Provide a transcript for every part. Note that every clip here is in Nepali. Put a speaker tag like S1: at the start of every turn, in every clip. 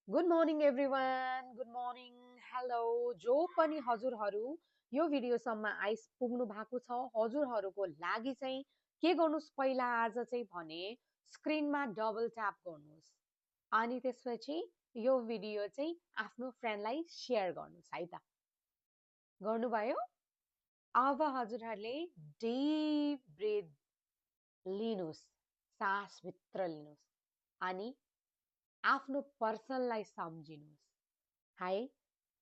S1: good morning everyone good morning hello जो पनि हजुरहरू यो भिडियोसम्म आइपुग्नु भएको छ हजुरहरूको लागि चाहिँ के गर्नुहोस् पहिला आज चाहिँ भने स्क्रिनमा डबल ट्याप गर्नुहोस् अनि त्यसपछि यो भिडियो चाहिँ आफ्नो फ्रेन्डलाई सेयर गर्नुहोस् है त गर्नुभयो अब हजुरहरूले डिप ब्रेथ लिनुहोस् सासभित्र लिनुहोस् अनि आफ्नो पर्सनलाई सम्झिनुहोस् है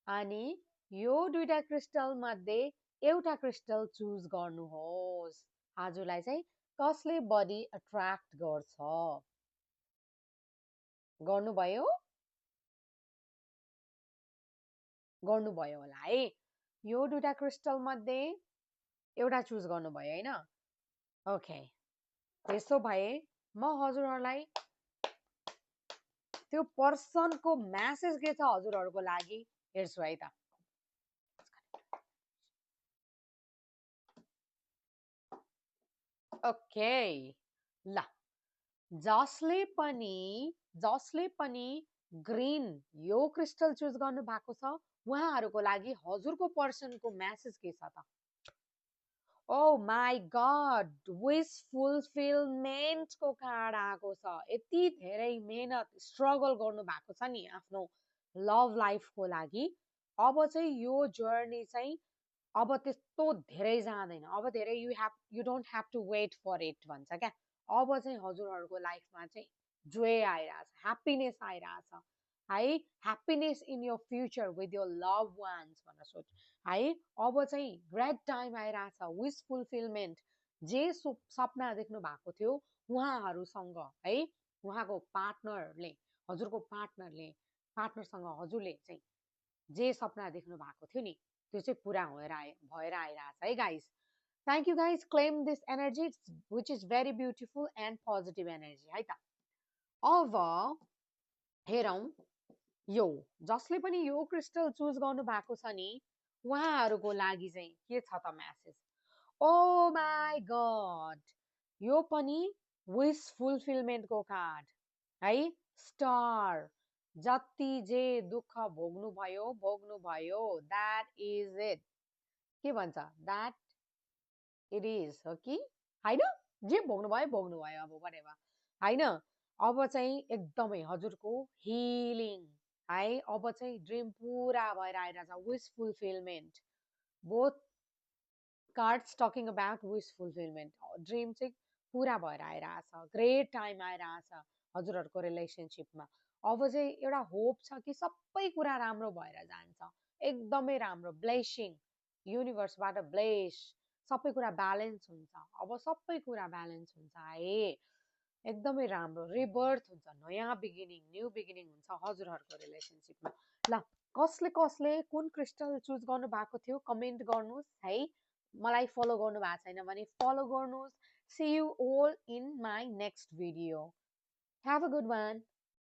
S1: अनि यो दुईटा क्रिस्टल मध्ये एउटा क्रिस्टल चुज गर्नुहोस् हजुरलाई चाहिँ कसले बडी एट्र्याक्ट गर्छ गर्नुभयो गर्नुभयो होला है यो दुईटा क्रिस्टल मध्ये एउटा चुज गर्नुभयो हैन ओके त्यसो भए म हजुरहरूलाई त्यो पर्सनको मेसेज के छ हजुरहरूको लागि हेर्छु है त ओके ल जसले पनि ग्रीन यो क्रिस्टल चुज गर्नु भएको छ उहाँहरूको लागि हजुरको पर्सनको मेसेज के छ त ओ माई गॉड विश फुलफिलमेन्ट को कार्ड आएको छ यति धेरै मेहनत स्ट्रगल गर्नु भएको छ नि आफ्नो लभ लाइफको लागि अब चाहिँ यो जर्नी चाहिँ अब त्यस्तो धेरै जाँदैन अब धेरै you don't have to wait for it भन्छ क्या अब चाहिँ हजुरहरूको लाइफमा चाहिँ जोय आइरहेछ ह्याप्पिनेस आइरहेछ है happiness in your future with your love ones भनेर सोच है अब चाहिँ ग्रेट टाइम आइरहेछ विस फुलफिलमेन्ट जे सपना देख्नु भएको थियो उहाँहरूसँग है उहाँको पार्टनरले हजुरको पार्टनरसँग हजुरले चाहिँ जे सपना देख्नु भएको थियो नि त्यो चाहिँ पुरा भएर आइरहेछ है guys thank you guys claim this energy which is very beautiful and positive energy है त अब हेरौँ यो जसले पनि यो क्रिस्टल चुज गर्नु भएको छ नि उहाँहरूको लागि चाहिँ के छ त म्यासेज ओ माई गड यो पनि विश फुलफिलमेन्टको कार्ड है स्टार जति जे दुःख भोग्नुभयो द्याट इज इट के भन्छ द्याट इट इज हो कि होइन जे भोग्नुभयो अब whatever होइन अब चाहिँ एकदमै हजुरको हिलिङ है अब चाहिँ ड्रिम पुरा भएर आइरहेछ wish fulfilment both cards talking about wish fulfilment dream चाहिँ पुरा भएर आइरहेछ ग्रेट टाइम आइरहेछ हजुरहरूको रिलेसनसिपमा अब चाहिँ एउटा होप छ कि सबै कुरा राम्रो भएर जान्छ एकदमै राम्रो ब्लेसिङ युनिभर्सबाट ब्लेस सबै कुरा ब्यालेन्स हुन्छ अब सबै कुरा ब्यालेन्स हुन्छ है एकदमै राम्रो रिबर्थ हुन्छ नयाँ बिगिनिङ न्यू बिगिनिङ हुन्छ हजुरहरूको रिलेसनसिपमा ल कसले कुन क्रिस्टल चुज गर्नु भएको थियो कमेन्ट गर्नुहोस् है मलाई फलो गर्नु भएको छैन भने फलो गर्नुहोस् see you all in my next video have a good one